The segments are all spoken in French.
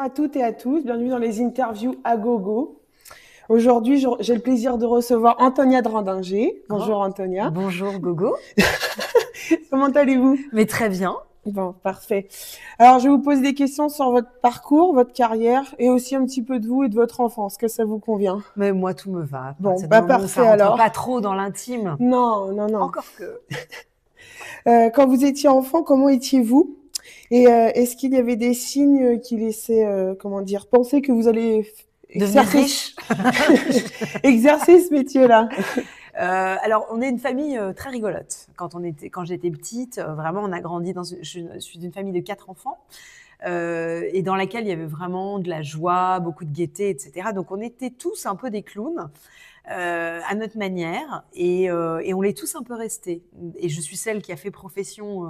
à toutes et à tous, bienvenue dans les interviews à gogo. Aujourd'hui, j'ai le plaisir de recevoir Antonia Drandinger. Oh, Bonjour Antonia. bonjour Gogo, Comment allez-vous? mais très bien. Bon, parfait. Alors, je vais vous poser des questions sur votre parcours, votre carrière et aussi un petit peu de vous et de votre enfance. Est-ce que ça vous convient? Mais moi, tout me va. À Bon, partir du bah moment où ça parfait rentre pas alors. trop dans l'intime. Non, non, non. Encore que. Quand vous étiez enfant, comment étiez-vous? Et est-ce qu'il y avait des signes qui laissaient, comment dire, penser que vous allez Devenir exercer, riche. exercer ce métier-là? Alors, on est une famille très rigolote. Quand j'étais petite, vraiment, on a grandi je suis d'une famille de 4 enfants. Et dans laquelle il y avait vraiment de la joie, beaucoup de gaieté, etc. Donc, on était tous un peu des clowns. À notre manière et on l'est tous un peu restés. Et je suis celle qui a fait profession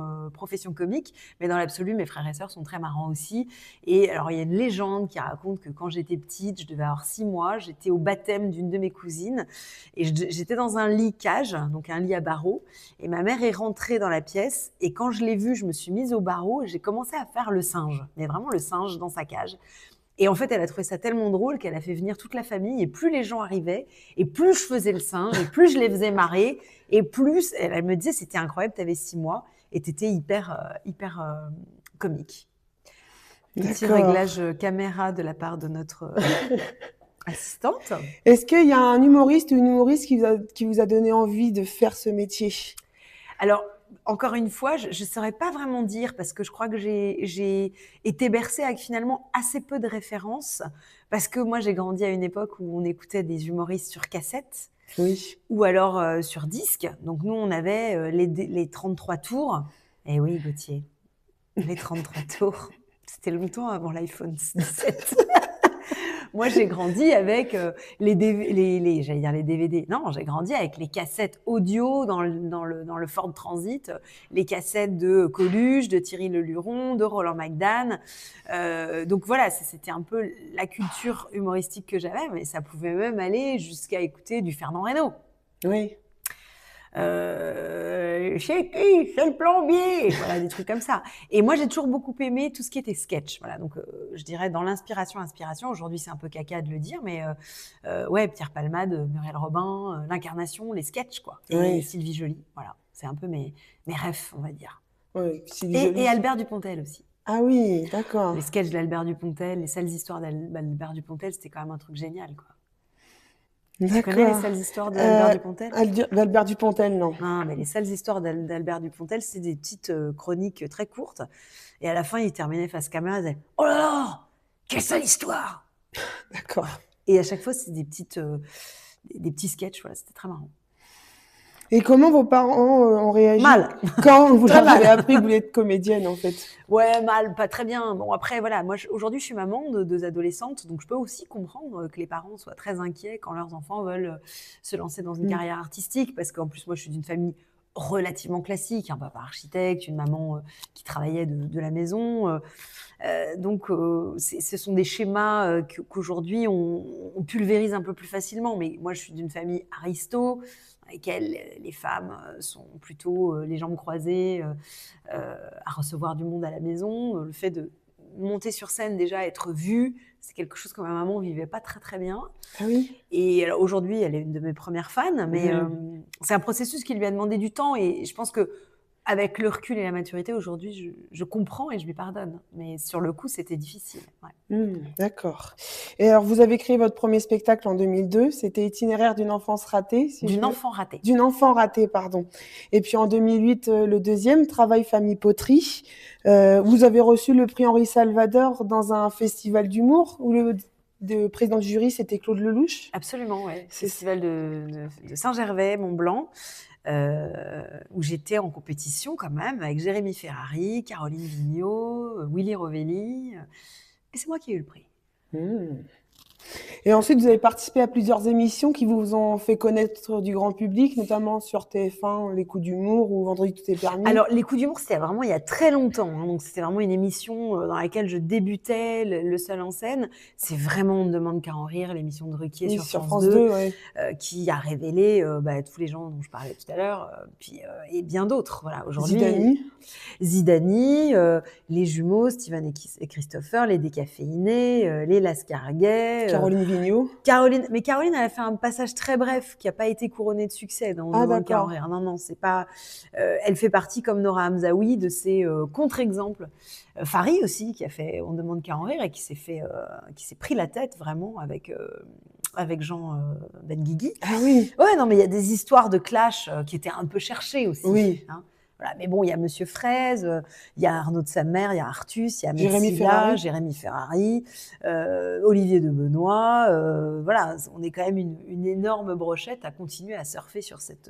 comique, mais dans l'absolu, mes frères et sœurs sont très marrants aussi. Et alors, il y a une légende qui raconte que quand j'étais petite, je devais avoir 6 mois, j'étais au baptême d'une de mes cousines et j'étais dans un lit cage, donc un lit à barreaux, et ma mère est rentrée dans la pièce et quand je l'ai vue, je me suis mise au barreau et j'ai commencé à faire le singe, mais vraiment le singe dans sa cage. Et en fait, elle a trouvé ça tellement drôle qu'elle a fait venir toute la famille. Et plus les gens arrivaient, et plus je faisais le singe, et plus je les faisais marrer, et plus elle me disait c'était incroyable, t'avais 6 mois, et t'étais hyper comique. Petit D'accord. réglage caméra de la part de notre assistante. Est-ce qu'il y a un humoriste ou une humoriste qui vous a donné envie de faire ce métier? Alors, encore une fois, je ne saurais pas vraiment dire parce que je crois que j'ai été bercée avec finalement assez peu de références parce que moi, j'ai grandi à une époque où on écoutait des humoristes sur cassette Oui. ou alors sur disque. Donc, nous, on avait les 33 tours. Eh oui, Gauthier, les 33 tours. C'était longtemps avant l'iPhone 17. Moi, j'ai grandi avec j'allais dire les DVD. Non, j'ai grandi avec les cassettes audio dans le Ford Transit, les cassettes de Coluche, de Thierry Leluron, de Roland McDan. Donc voilà, c'était un peu la culture humoristique que j'avais, mais ça pouvait même aller jusqu'à écouter du Fernand Reynaud. Oui. Chez qui? C'est le plombier. Voilà, des trucs comme ça. Et moi, j'ai toujours beaucoup aimé tout ce qui était sketch. Voilà, donc je dirais dans l'inspiration. Aujourd'hui, c'est un peu caca de le dire, mais ouais, Pierre Palmade, Muriel Robin, l'incarnation, les sketchs, quoi. Et Oui. Sylvie Joly. Voilà, c'est un peu mes rêves, on va dire. Oui. C'est Et joli. Albert Dupontel aussi. Ah oui, d'accord. Les sketchs d'Albert Dupontel, les sales histoires d'Albert Dupontel, c'était quand même un truc génial, quoi. Tu connais les D'accord. sales histoires d'Albert Dupontel? Albert Dupontel, non. Non, mais les sales histoires d'Albert Dupontel, c'est des petites chroniques très courtes. Et à la fin, il terminait face caméra, il disait « Oh là là, quelle sale histoire !» D'accord. Et à chaque fois, c'est des petits sketchs. Voilà, c'était très marrant. Et comment vos parents ont réagi Mal. quand vous Très leur avez mal. appris que vous voulez être comédienne, en fait? Ouais, mal, pas très bien. Bon, après, voilà, moi, aujourd'hui, je suis maman de 2 adolescentes, donc je peux aussi comprendre que les parents soient très inquiets quand leurs enfants veulent se lancer dans une carrière artistique, parce qu'en plus, moi, je suis d'une famille relativement classique, un papa architecte, une maman qui travaillait de la maison. Donc, ce sont des schémas qu'aujourd'hui, on pulvérise un peu plus facilement. Mais moi, je suis d'une famille aristo, dans laquelle les femmes sont plutôt les jambes croisées à recevoir du monde à la maison. Le fait de monter sur scène, déjà, être vue, c'est quelque chose que ma maman vivait pas très, très bien. Ah oui? Et alors, aujourd'hui, elle est une de mes premières fans, mais c'est un processus qui lui a demandé du temps. Et je pense que avec le recul et la maturité, aujourd'hui, je comprends et je lui pardonne. Mais sur le coup, c'était difficile. Ouais. D'accord. Et alors, vous avez créé votre premier spectacle en 2002. C'était Itinéraire d'une enfance ratée, si je D'une me... enfant ratée. D'une enfant ratée, pardon. Et puis en 2008, le deuxième, Travail, famille, poterie. Vous avez reçu le prix Henri Salvador dans un festival d'humour où le président du jury, c'était Claude Lelouch. Absolument, ouais. C'est Festival de Saint-Gervais, Mont-Blanc, où j'étais en compétition quand même avec Jérémy Ferrari, Caroline Vigneault, Willy Rovelli. Et c'est moi qui ai eu le prix. Et ensuite, vous avez participé à plusieurs émissions qui vous ont fait connaître du grand public, notamment sur TF1, Les Coups d'humour ou Vendredi tout est permis. Alors, Les Coups d'humour, c'était vraiment il y a très longtemps, hein, donc c'était vraiment une émission dans laquelle je débutais, le seul en scène. C'est vraiment On ne demande qu'à en rire, l'émission de Ruquier Oui, sur sur France France 2, 2, ouais. qui a révélé tous les gens dont je parlais tout à l'heure, et bien d'autres. Voilà, aujourd'hui, Zidane, les jumeaux, Steven et Christopher, les décaféinés, les Lascarguet, Caroline Vigneault. Caroline, mais Caroline, elle a fait un passage très bref qui n'a pas été couronné de succès dans On ne demande qu'à en rire. Non, c'est pas. Elle fait partie, comme Nora Hamzaoui, de ces contre-exemples. Fari aussi, qui a fait On ne demande qu'à en rire et qui s'est pris la tête vraiment avec Jean Benguigui. Ah oui. Ouais, non, mais il y a des histoires de clash qui étaient un peu cherchées aussi. Oui. Hein. Voilà. Mais bon, il y a Monsieur Fraise, il y a Arnaud de sa mère, il y a Artus, il y a Jérémy Ferrari, Olivier de Benoît. Voilà, on est quand même une énorme brochette à continuer à surfer sur cette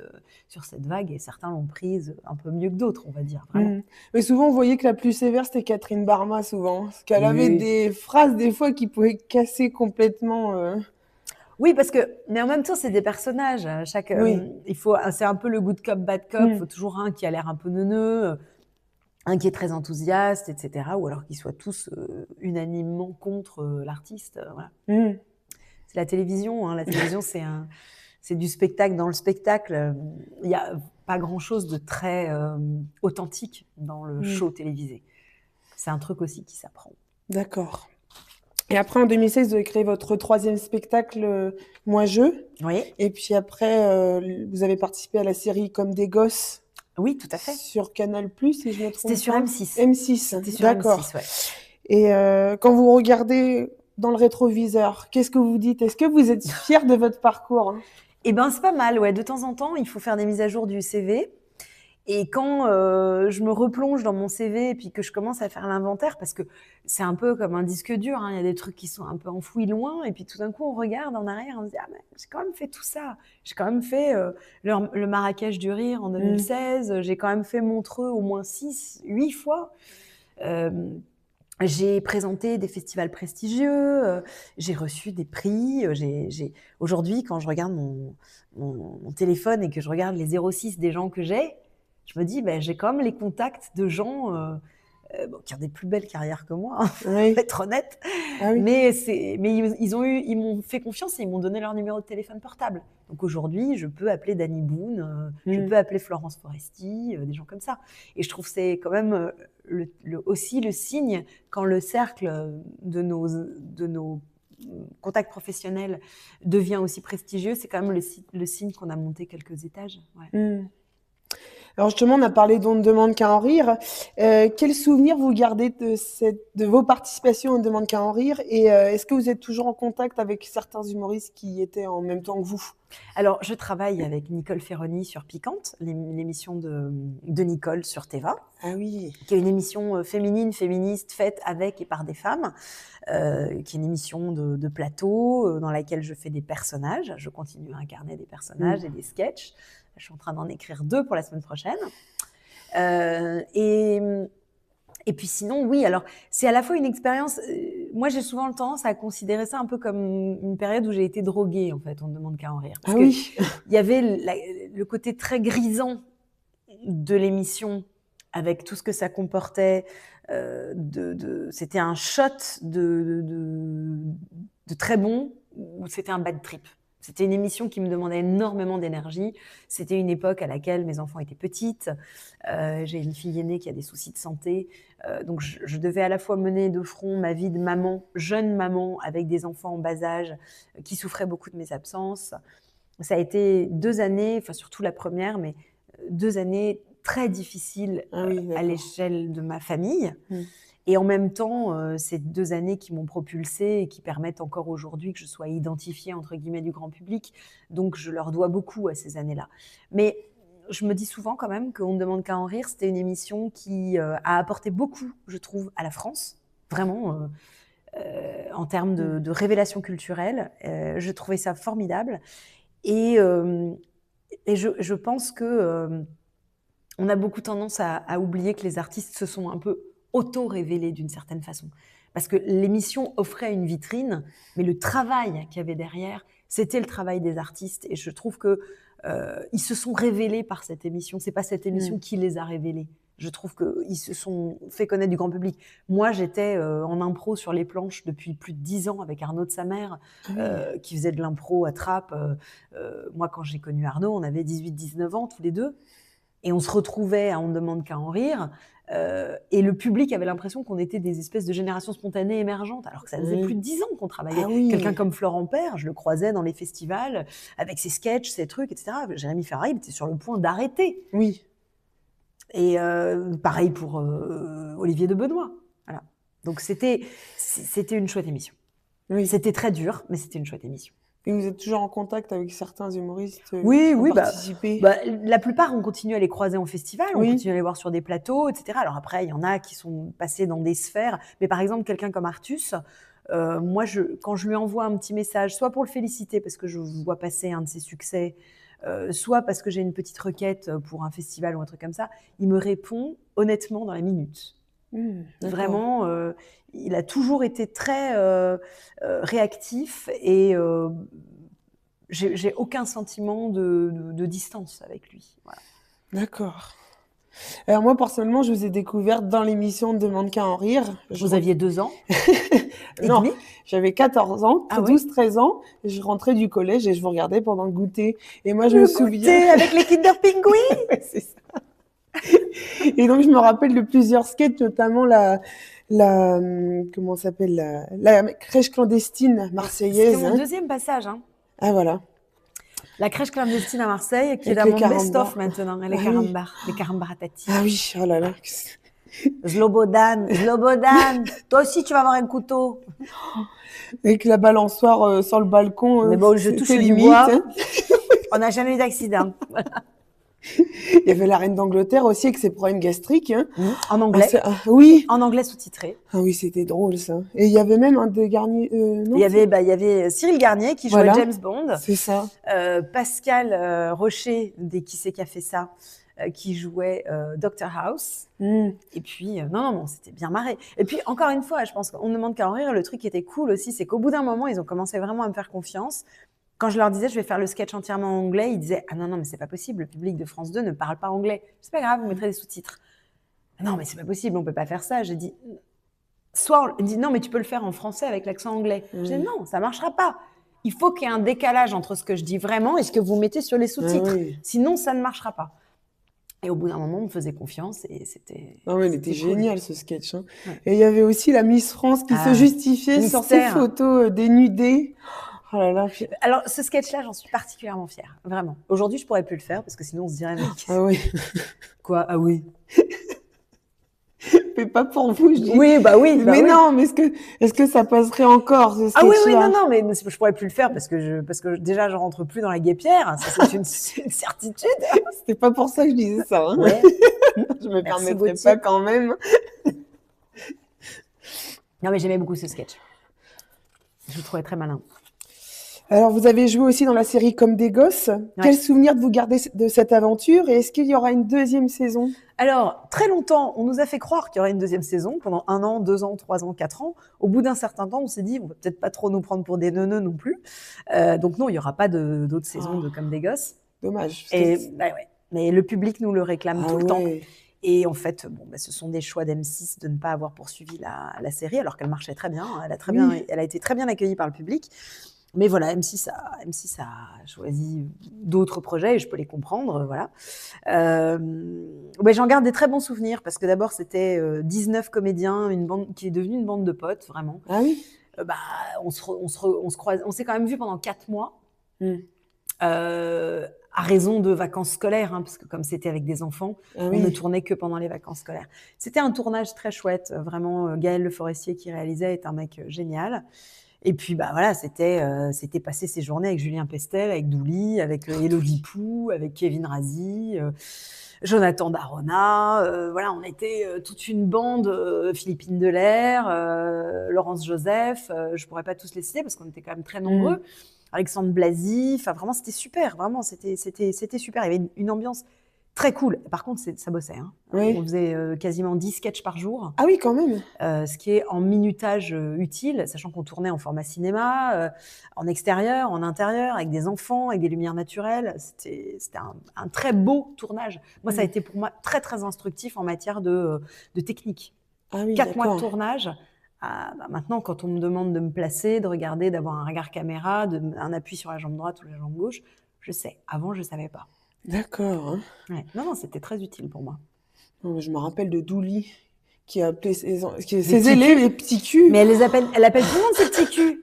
vague, et certains l'ont prise un peu mieux que d'autres, on va dire. Vraiment. Mais souvent, on voyait que la plus sévère, c'était Catherine Barma, souvent. Parce qu'elle avait des phrases, des fois, qui pouvaient casser complètement... Oui, mais en même temps, c'est des personnages. C'est un peu le good cop, bad cop. Il faut toujours un qui a l'air un peu neuneux, un qui est très enthousiaste, etc. Ou alors qu'ils soient tous unanimement contre l'artiste. Voilà. C'est la télévision. Hein. La télévision, c'est du spectacle dans le spectacle. Il n'y a pas grand-chose de très authentique dans le show télévisé. C'est un truc aussi qui s'apprend. D'accord. Et après, en 2016, vous avez créé votre 3e spectacle, Moi Je. Oui. Et puis après, vous avez participé à la série Comme des gosses. Oui, tout à fait. Sur Canal+, si je me trompe pas. C'était sur M6. M6, c'était sur d'accord. M6, ouais. Et quand vous regardez dans le rétroviseur, qu'est-ce que vous dites? Est-ce que vous êtes fière de votre parcours? Eh ben, c'est pas mal, ouais. De temps en temps, il faut faire des mises à jour du CV. Et quand je me replonge dans mon CV et puis que je commence à faire l'inventaire, parce que c'est un peu comme un disque dur, hein, il y a des trucs qui sont un peu enfouis loin, et puis tout d'un coup on regarde en arrière, on se dit ah mais j'ai quand même fait tout ça, j'ai quand même fait le Marrakech du Rire en 2016, j'ai quand même fait Montreux au moins 6-8 fois. J'ai présenté des festivals prestigieux, j'ai reçu des prix. Aujourd'hui, quand je regarde mon téléphone et que je regarde les 06 des gens que j'ai, je me dis, j'ai quand même les contacts de gens qui ont des plus belles carrières que moi, pour être honnête. Ah oui. Mais ils m'ont fait confiance et ils m'ont donné leur numéro de téléphone portable. Donc aujourd'hui, je peux appeler Danny Boone, je peux appeler Florence Foresti, des gens comme ça. Et je trouve que c'est quand même aussi le signe, quand le cercle de nos contacts professionnels devient aussi prestigieux, c'est quand même le signe qu'on a monté quelques étages. Ouais. Alors justement, on a parlé d'On ne demande qu'à en rire. Quel souvenir vous gardez de vos participations à On ne demande qu'à en rire? Et est-ce que vous êtes toujours en contact avec certains humoristes qui étaient en même temps que vous? Alors, je travaille avec Nicole Ferroni sur Piquante, l'émission de Nicole sur Teva. Ah oui. Qui est une émission féministe, faite avec et par des femmes, qui est une émission de plateau dans laquelle je fais des personnages. Je continue à incarner des personnages et des sketchs. Je suis en train d'en écrire 2 pour la semaine prochaine. Et puis sinon, oui, alors c'est à la fois une expérience. Moi, j'ai souvent tendance à considérer ça un peu comme une période où j'ai été droguée, en fait. On ne demande qu'à en rire. Parce que il y avait le côté très grisant de l'émission, avec tout ce que ça comportait. C'était un shot de très bon, ou c'était un bad trip. C'était une émission qui me demandait énormément d'énergie. C'était une époque à laquelle mes enfants étaient petites. J'ai une fille aînée qui a des soucis de santé. Donc, je devais à la fois mener de front ma vie de maman, jeune maman, avec des enfants en bas âge, qui souffraient beaucoup de mes absences. Ça a été 2 années, enfin surtout la première, mais 2 années très difficiles à l'échelle de ma famille. Et en même temps, ces 2 années qui m'ont propulsée et qui permettent encore aujourd'hui que je sois identifiée, entre guillemets, du grand public. Donc, je leur dois beaucoup à ces années-là. Mais je me dis souvent quand même qu'on ne demande qu'à en rire. C'était une émission qui a apporté beaucoup, je trouve, à la France. Vraiment, en termes de révélation culturelle. Je trouvais ça formidable. Et je pense que on a beaucoup tendance à oublier que les artistes se sont un peu auto-révélé d'une certaine façon. Parce que l'émission offrait une vitrine, mais le travail qu'il y avait derrière, c'était le travail des artistes. Et je trouve que ils se sont révélés par cette émission. C'est pas cette émission qui les a révélés. Je trouve qu'ils se sont fait connaître du grand public. Moi, j'étais en impro sur les planches depuis plus de 10 ans avec Arnaud de sa mère, qui faisait de l'impro à Trappes. Moi, quand j'ai connu Arnaud, on avait 18-19 ans tous les deux. Et on se retrouvait à On ne demande qu'à en rire. Et le public avait l'impression qu'on était des espèces de générations spontanées émergentes, alors que ça faisait plus de 10 ans qu'on travaillait. Quelqu'un comme Florent Père, je le croisais dans les festivals, avec ses sketchs, ses trucs, etc. Jérémy Ferrari, il était sur le point d'arrêter. Oui. Et pareil pour Olivier de Benoît. Voilà. Donc c'était une chouette émission. Oui. C'était très dur, mais c'était une chouette émission. Et vous êtes toujours en contact avec certains humoristes qui ont participé? La plupart, on continue à les croiser en festival, on continue à les voir sur des plateaux, etc. Alors après, il y en a qui sont passés dans des sphères. Mais par exemple, quelqu'un comme Artus, moi, quand je lui envoie un petit message, soit pour le féliciter parce que je vois passer un de ses succès, soit parce que j'ai une petite requête pour un festival ou un truc comme ça, il me répond honnêtement dans la minute. Vraiment, il a toujours été très réactif et j'ai aucun sentiment de distance avec lui. Voilà. D'accord. Alors moi, personnellement, je vous ai découverte dans l'émission « Demande qu'à en rire ». Vous aviez 2 ans? Non, j'avais 14 ans, Ah 12-13 ans. Je rentrais du collège et je vous regardais pendant le goûter. Et moi, je me souviens... Goûter avec les Kinder Pingouins. Ouais, c'est ça. Et donc, je me rappelle de plusieurs sketchs, notamment comment ça s'appelle, la crèche clandestine marseillaise. C'était mon deuxième passage. Hein. Ah, voilà. La crèche clandestine à Marseille, qui est dans mon best-of maintenant. Les carambaratati. Ah oui, oh là là. Zlobodan, toi aussi tu vas avoir un couteau. Avec la balançoire sur le balcon. Mais bon, je touche du bois. Hein. On n'a jamais eu d'accident. Voilà. Il y avait la reine d'Angleterre aussi avec ses problèmes gastriques. Hein. En anglais. Oui. En anglais sous-titré. Ah oui, c'était drôle ça. Et il y avait même un de Garnier. Non, il y avait Cyril Garnier qui jouait James Bond. C'est ça. Pascal Rocher, des Qui c'est qui a fait ça, qui jouait Dr House. Et puis, non, c'était bien marré. Et puis, encore une fois, je pense qu'on ne demande qu'à en rire. Le truc qui était cool aussi, c'est qu'au bout d'un moment, ils ont commencé vraiment à me faire confiance. Quand je leur disais, je vais faire le sketch entièrement en anglais, ils disaient, ah non, mais c'est pas possible, le public de France 2 ne parle pas anglais. C'est pas grave, vous mettrez des sous-titres. Non, mais c'est pas possible, on peut pas faire ça. J'ai dit, il dit, non, mais tu peux le faire en français avec l'accent anglais. J'ai dit, non, ça marchera pas. Il faut qu'il y ait un décalage entre ce que je dis vraiment et ce que vous mettez sur les sous-titres. Sinon, ça ne marchera pas. Et au bout d'un moment, on me faisait confiance et c'était... Non, mais il était génial, ce sketch. Hein. Et il y avait aussi la Miss France qui se justifiait sur ses photos dénudées. Oh là là. Alors, ce sketch-là, j'en suis particulièrement fière, vraiment. Aujourd'hui, je pourrais plus le faire parce que sinon, on se dirait... Ah oui. Quoi? Ah oui. Mais pas pour vous, je dis. Oui, bah oui. Mais non, mais est-ce que ça passerait encore, ce sketch-là? Ah oui, non, mais je pourrais plus le faire parce que déjà, je rentre plus dans la guêpière. Ça, c'est une certitude. C'était pas pour ça que je disais ça. Hein. Ouais. Je me permettrais pas quand même. Non, mais j'aimais beaucoup ce sketch. Je le trouvais très malin. Alors, vous avez joué aussi dans la série Comme des gosses. Ouais. Quel souvenir de vous gardez de cette aventure et est-ce qu'il y aura une deuxième saison? Alors, très longtemps, on nous a fait croire qu'il y aurait une deuxième saison pendant 1 an, 2 ans, 3 ans, 4 ans. Au bout d'un certain temps, on s'est dit, on va peut-être pas trop nous prendre pour des neuneux non plus. Donc non, il y aura pas d'autres saisons de Comme des gosses. Dommage. Mais le public nous le réclame tout le temps. Et en fait, ce sont des choix d'M6 de ne pas avoir poursuivi la série alors qu'elle marchait très bien. Elle a été très bien accueillie par le public. Mais voilà, M6 a choisi d'autres projets et je peux les comprendre, voilà. J'en garde des très bons souvenirs parce que d'abord, c'était 19 comédiens, une bande qui est devenue une bande de potes, vraiment. Ah oui. On se croise, on s'est quand même vus pendant 4 mois. À raison de vacances scolaires, hein, parce que comme c'était avec des enfants, on ne tournait que pendant les vacances scolaires. C'était un tournage très chouette, vraiment. Gaël Le Forestier qui réalisait est un mec génial. Et puis voilà, c'était passer ses journées avec Julien Pestel, avec Douli, avec Élodie Pou, avec Kevin Razi, Jonathan Darona. Voilà, on était toute une bande, Philippine Delair, Laurence Joseph. Je pourrais pas tous les citer parce qu'on était quand même très nombreux. Alexandre Blasi. Enfin, vraiment, c'était super. Vraiment, c'était super. Il y avait une ambiance Très cool. Par contre, ça bossait. Hein. Oui. On faisait quasiment 10 sketchs par jour. Ah oui, quand même. Ce qui est en minutage utile, sachant qu'on tournait en format cinéma, en extérieur, en intérieur, avec des enfants, avec des lumières naturelles. C'était un très beau tournage. Moi, ça a été pour moi très, très instructif en matière de technique. Ah oui, 4 mois de tournage. Maintenant, quand on me demande de me placer, de regarder, d'avoir un regard caméra, un appui sur la jambe droite ou la jambe gauche, je sais. Avant, je ne savais pas. D'accord. Hein. Ouais. Non, c'était très utile pour moi. Non, je me rappelle de Douli qui a appelé ses élèves les petits culs. Mais elle appelle tout le monde ses petits culs.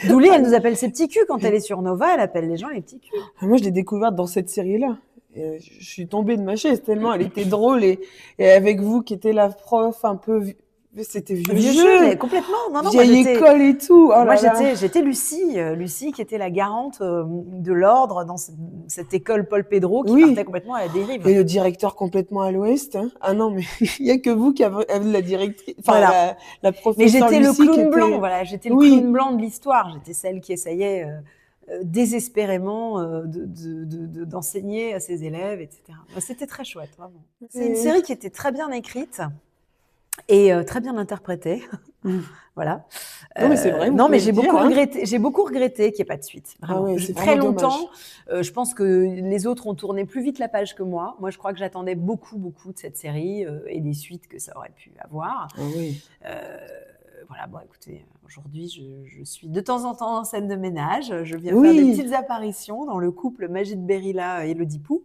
Douli, elle nous appelle ses petits culs. Quand elle est sur Nova, elle appelle les gens les petits culs. Moi, je l'ai découverte dans cette série-là. Et je suis tombée de ma chaise tellement elle était drôle. Et avec vous qui était la prof un peu... C'était vieux jeu, mais complètement. Non, vieille école et tout. Oh moi, là j'étais Lucie qui était la garante de l'ordre dans cette école Paul Pedro qui partait complètement à la dérive. Et le directeur complètement à l'ouest. Hein. Ah non, mais il n'y a que vous qui avez la directrice, enfin la professeure. Mais j'étais Lucie le clown blanc, voilà. J'étais le clown blanc de l'histoire. J'étais celle qui essayait désespérément d'enseigner à ses élèves, etc. C'était très chouette, vraiment. C'est une série qui était très bien écrite. Et très bien interprété, voilà. Non, mais c'est vrai. Non, mais j'ai beaucoup regretté qu'il n'y ait pas de suite. Vraiment. Ah ouais, très longtemps. Je pense que les autres ont tourné plus vite la page que moi. Moi, je crois que j'attendais beaucoup de cette série et des suites que ça aurait pu avoir. Ah oui. Voilà, bon, écoutez, aujourd'hui, je suis de temps en temps en scène de ménage. Je viens faire des petites apparitions dans le couple Magid Berilla et Elodie Pou.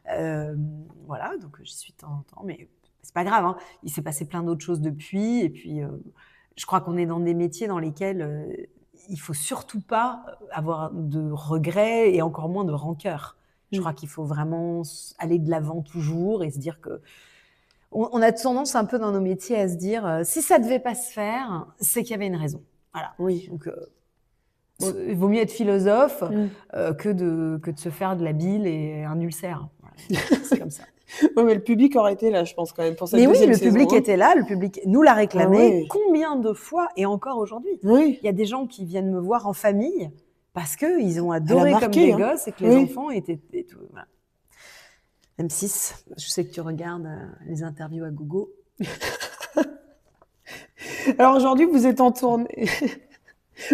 Voilà, donc j'y suis de temps en temps, mais c'est pas grave, hein. Il s'est passé plein d'autres choses depuis. Et puis, je crois qu'on est dans des métiers dans lesquels il faut surtout pas avoir de regrets et encore moins de rancœur. Je crois qu'il faut vraiment aller de l'avant toujours et se dire que on a tendance un peu dans nos métiers à se dire si ça devait pas se faire, c'est qu'il y avait une raison. Voilà. Oui. Donc, il vaut mieux être philosophe que de se faire de la bile et un ulcère. Voilà. C'est comme ça. Oui, mais le public aurait été là, je pense, quand même, pour cette deuxième saison. Mais oui, le public était là, le public nous l'a réclamé. Combien de fois, et encore aujourd'hui, il y a des gens qui viennent me voir en famille parce qu'ils ont adoré comme des gosses et que les enfants étaient... Et tout, voilà. M6, je sais que tu regardes les interviews à gogo. Alors aujourd'hui, vous êtes en tournée...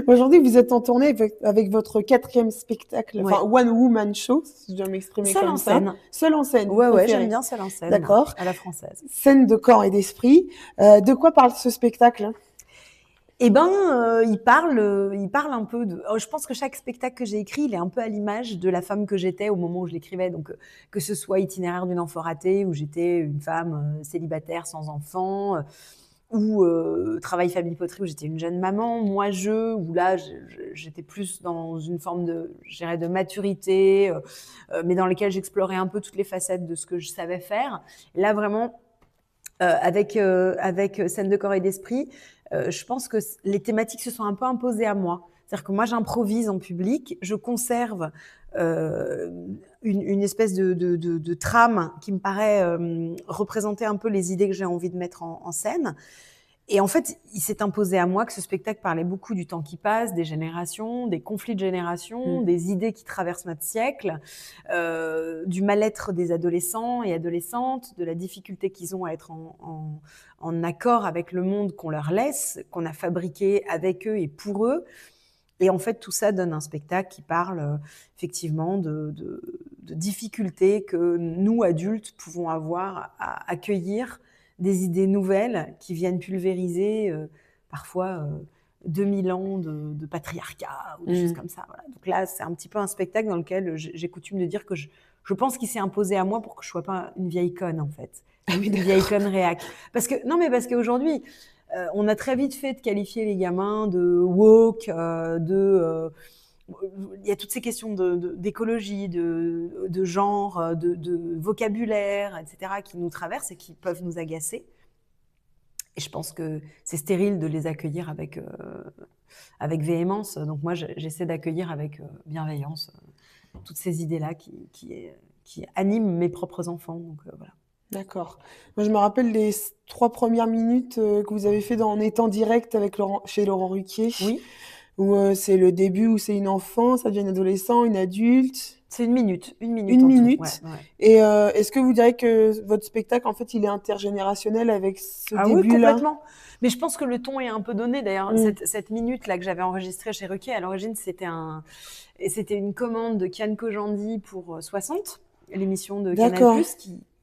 Aujourd'hui, vous êtes en tournée avec votre 4e spectacle, enfin One Woman Show, si je dois m'exprimer comme ça. Seul en scène. Ouais, j'aime bien Seul en scène. D'accord. À la française. Scène de corps et d'esprit. De quoi parle ce spectacle ? Eh ben, il parle un peu de... Je pense que chaque spectacle que j'ai écrit, il est un peu à l'image de la femme que j'étais au moment où je l'écrivais. Donc, que ce soit Itinéraire d'une enfant ratée, où j'étais une femme célibataire sans enfant, ou Travail famille poterie, où j'étais une jeune maman, où là, j'étais plus dans une forme de maturité, mais dans laquelle j'explorais un peu toutes les facettes de ce que je savais faire. Et là, vraiment, avec Scène de corps et d'esprit, je pense que les thématiques se sont un peu imposées à moi. C'est-à-dire que moi, j'improvise en public, je conserve une espèce de trame qui me paraît représenter un peu les idées que j'ai envie de mettre en scène. Et en fait, il s'est imposé à moi que ce spectacle parlait beaucoup du temps qui passe, des générations, des conflits de génération, des idées qui traversent notre siècle, du mal-être des adolescents et adolescentes, de la difficulté qu'ils ont à être en accord avec le monde qu'on leur laisse, qu'on a fabriqué avec eux et pour eux. Et en fait, tout ça donne un spectacle qui parle effectivement de difficultés que nous, adultes, pouvons avoir à accueillir des idées nouvelles qui viennent pulvériser parfois 2000 ans de patriarcat ou des choses comme ça. Voilà. Donc là, c'est un petit peu un spectacle dans lequel j'ai coutume de dire que je pense qu'il s'est imposé à moi pour que je sois pas une vieille conne, en fait. Ah oui, une vieille conne réac. Parce qu'aujourd'hui, on a très vite fait de qualifier les gamins de woke, il y a toutes ces questions d'écologie, de genre, de vocabulaire, etc., qui nous traversent et qui peuvent nous agacer. Et je pense que c'est stérile de les accueillir avec véhémence. Donc moi, j'essaie d'accueillir avec bienveillance toutes ces idées-là qui animent mes propres enfants. Donc voilà. D'accord. Moi, je me rappelle les 3 premières minutes que vous avez fait en étant direct chez Laurent Ruquier. Oui. Ou c'est le début où c'est une enfant, ça devient une adolescent, une adulte? C'est une minute Une en tout. Ouais, minute. ouais. Et est-ce que vous diriez que votre spectacle, en fait, il est intergénérationnel avec ce Ah oui, début-là? complètement. Mais je pense que le ton est un peu donné. D'ailleurs, cette minute-là que j'avais enregistrée chez Ruquier, à l'origine, c'était une commande de Kian Kojandi pour 60, l'émission de Canal+, D'accord.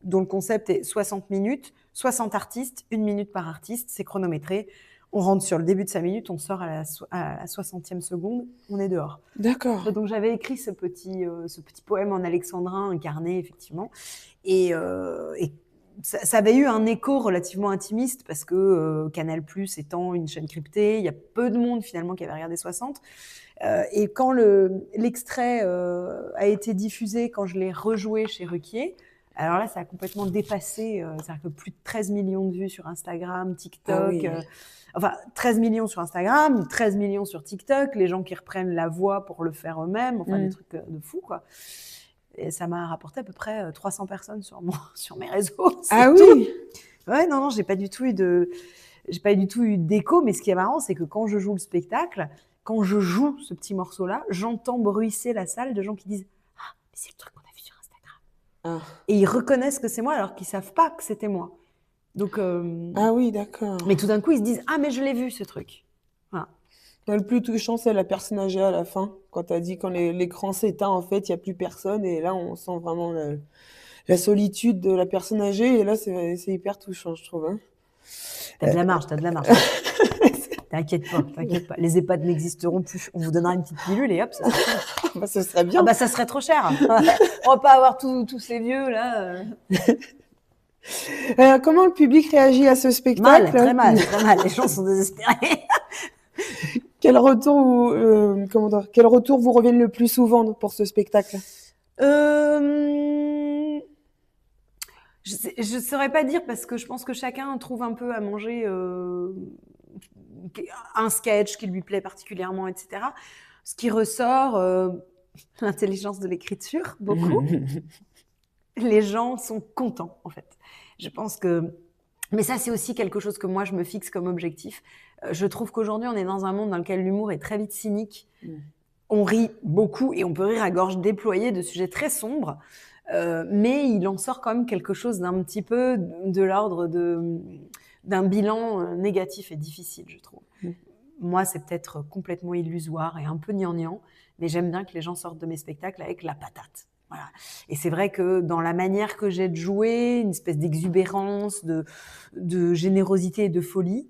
dont le concept est 60 minutes, 60 artistes, 1 minute par artiste, c'est chronométré. On rentre sur le début de 5 minutes, on sort à la 60e seconde, on est dehors. D'accord. Donc j'avais écrit ce petit poème en alexandrin incarné, effectivement. Et ça avait eu un écho relativement intimiste parce que Canal+, étant une chaîne cryptée, il y a peu de monde finalement qui avait regardé 60. Et quand l'extrait a été diffusé, quand je l'ai rejoué chez Ruquier, alors là, ça a complètement dépassé. C'est-à-dire que plus de 13 millions de vues sur Instagram, TikTok. Ah oui. Enfin, 13 millions sur Instagram, 13 millions sur TikTok, les gens qui reprennent la voix pour le faire eux-mêmes, enfin des trucs de fou, quoi. Et ça m'a rapporté à peu près 300 personnes sur mes réseaux. Ah tout. oui. Ouais, non, j'ai pas du tout eu d'écho, mais ce qui est marrant, c'est que quand je joue le spectacle, quand je joue ce petit morceau-là, j'entends bruisser la salle de gens qui disent « Ah, mais c'est le truc qu'on a vu sur Instagram. » Et ils reconnaissent que c'est moi alors qu'ils savent pas que c'était moi. Donc, Ah oui, d'accord. mais tout d'un coup, ils se disent « Ah, mais je l'ai vu, ce truc. » Voilà. Le plus touchant, c'est la personne âgée à la fin. Quand tu as dit quand l'écran s'éteint, en fait, il n'y a plus personne. Et là, on sent vraiment la solitude de la personne âgée. Et là, c'est hyper touchant, je trouve. Hein. T'as de la marge. T'inquiète pas. Les EHPAD n'existeront plus. On vous donnera une petite pilule et hop, ça serait bien. Bah, ce serait bien. Ah bah, ça serait trop cher. On va pas avoir tous ces vieux, là. Comment le public réagit à ce spectacle? Très mal. Les gens sont désespérés. Quel retour vous reviennent le plus souvent pour ce spectacle? Je saurais pas dire parce que je pense que chacun trouve un peu à manger un sketch qui lui plaît particulièrement, etc. Ce qui ressort, l'intelligence de l'écriture, beaucoup. Les gens sont contents, en fait. Je pense que... Mais ça, c'est aussi quelque chose que moi, je me fixe comme objectif. Je trouve qu'aujourd'hui, on est dans un monde dans lequel l'humour est très vite cynique. On rit beaucoup et on peut rire à gorge déployée de sujets très sombres. Mais il en sort quand même quelque chose d'un petit peu de l'ordre d'un bilan négatif et difficile, je trouve. Moi, c'est peut-être complètement illusoire et un peu gnangnan, mais j'aime bien que les gens sortent de mes spectacles avec la patate. Voilà. Et c'est vrai que dans la manière que j'ai de jouer, une espèce d'exubérance, de générosité et de folie,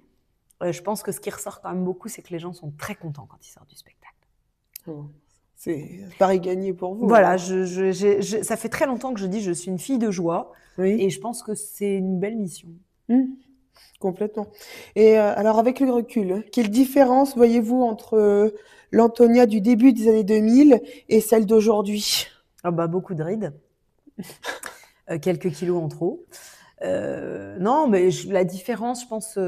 je pense que ce qui ressort quand même beaucoup, c'est que les gens sont très contents quand ils sortent du spectacle. C'est pari gagné pour vous. Voilà, ça fait très longtemps que je dis je suis une fille de joie, et je pense que c'est une belle mission. Complètement. Et alors, avec le recul, quelle différence voyez-vous entre l'Antonia du début des années 2000 et celle d'aujourd'hui? Ah bah, beaucoup de rides, quelques kilos en trop. Non, mais la différence, je pense,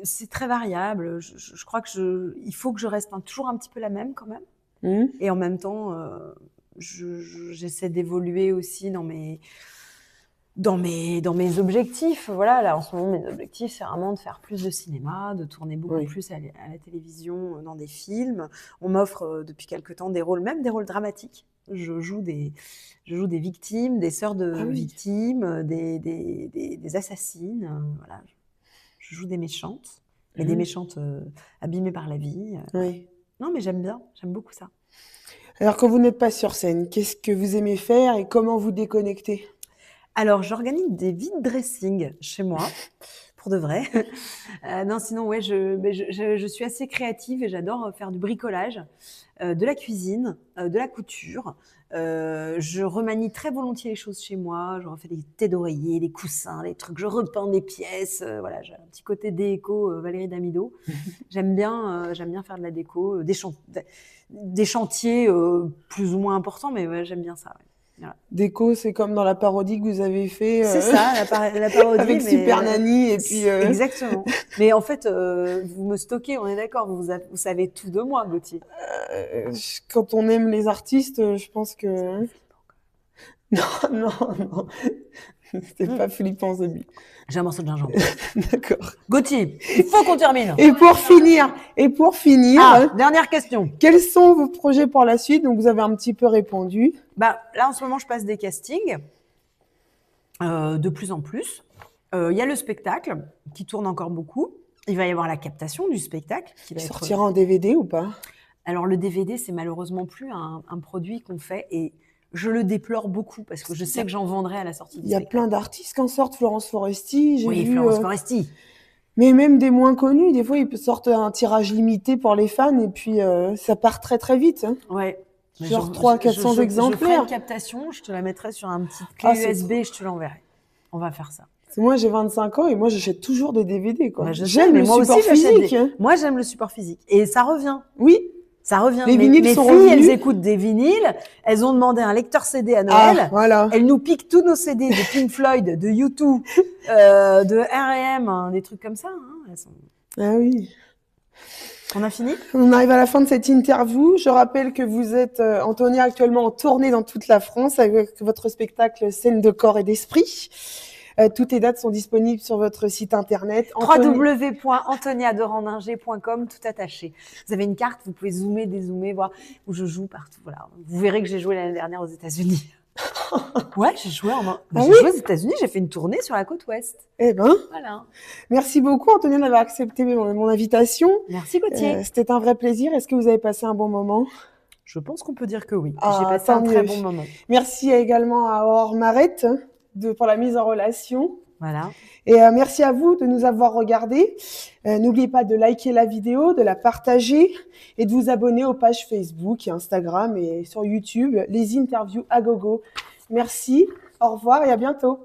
c'est très variable. Je crois que il faut que je reste toujours un petit peu la même quand même. Et en même temps, j'essaie d'évoluer aussi dans mes objectifs. Voilà, là, en ce moment, mes objectifs, c'est vraiment de faire plus de cinéma, de tourner beaucoup plus à la télévision, dans des films. On m'offre depuis quelque temps des rôles, même des rôles dramatiques. Je joue des victimes, des sœurs de victimes, des assassines. Voilà. Je joue des méchantes, mais des méchantes abîmées par la vie. Non, mais j'aime beaucoup ça. Alors, quand vous n'êtes pas sur scène, qu'est-ce que vous aimez faire et comment vous déconnectez? Alors, j'organise des vide dressing chez moi, pour de vrai. Non, sinon, ouais, je suis assez créative et j'adore faire du bricolage, de la cuisine, de la couture. Je remanie très volontiers les choses chez moi. Je refais des thés d'oreiller, des coussins, des trucs. Je repeins des pièces. Voilà, j'ai un petit côté déco, Valérie Damido. J'aime bien faire de la déco, des chantiers plus ou moins importants, mais ouais, j'aime bien ça. Ouais. Voilà. Déco, c'est comme dans la parodie que vous avez fait. C'est ça, la parodie. Avec Super Nanny et puis. Exactement. Mais en fait, vous me stockez, on est d'accord. Vous savez tout de moi, Gauthier. Quand on aime les artistes, je pense que. Non. C'était pas flippant, The Bee. J'ai un morceau de gingembre. D'accord. Gauthier, il faut qu'on termine. Et pour finir, Dernière question. quels sont vos projets pour la suite? Donc, vous avez un petit peu répondu. Bah, là, en ce moment, je passe des castings de plus en plus. Il y a le spectacle qui tourne encore beaucoup. Il va y avoir la captation du spectacle. Qui va Il être... sortira en DVD ou pas? Alors, le DVD, c'est malheureusement plus un produit qu'on fait et je le déplore beaucoup parce que je sais que j'en vendrai à la sortie du Il y a spectacle. plein d'artistes qui en sortent. Florence Foresti, j'ai Oui, vu. Florence Foresti. Mais même des moins connus, des fois, ils sortent un tirage limité pour les fans et puis ça part très très vite. Hein. Ouais. Genre 300-400 exemplaires. Je ferai une captation, je te la mettrai sur un petit clé USB et je te l'enverrai. On va faire ça. Moi, j'ai 25 ans et moi, j'achète toujours des DVD. Quoi. Bah, j'aime le support physique. Moi, j'aime le support physique. Et ça revient. Oui. Ça revient. Les vinyles sont filles, revenus. Elles écoutent des vinyles. Elles ont demandé un lecteur CD à Noël. Ah, voilà. Elles nous piquent tous nos CD de Pink Floyd, de U2, de R.E.M., hein, des trucs comme ça. Hein. Elles sont... Ah oui. On a fini? On arrive à la fin de cette interview. Je rappelle que vous êtes, Antonia, actuellement en tournée dans toute la France avec votre spectacle Scène de corps et d'esprit. Toutes les dates sont disponibles sur votre site internet. www.antoniaderandinger.com, tout attaché. Vous avez une carte, vous pouvez zoomer, dézoomer, voir où je joue partout. Voilà. Vous verrez que j'ai joué l'année dernière aux États-Unis. Ouais, j'ai joué aux États-Unis, j'ai fait une tournée sur la côte ouest. Eh ben, voilà. Merci beaucoup, Antonia, d'avoir accepté mon invitation. Merci, Gauthier. C'était un vrai plaisir. Est-ce que vous avez passé un bon moment? Je pense qu'on peut dire que oui. J'ai passé un très bon moment. Merci également à Aurore Marette pour la mise en relation. Voilà. Et merci à vous de nous avoir regardés. N'oubliez pas de liker la vidéo, de la partager et de vous abonner aux pages Facebook et Instagram et sur YouTube, les interviews à gogo. Merci, au revoir et à bientôt.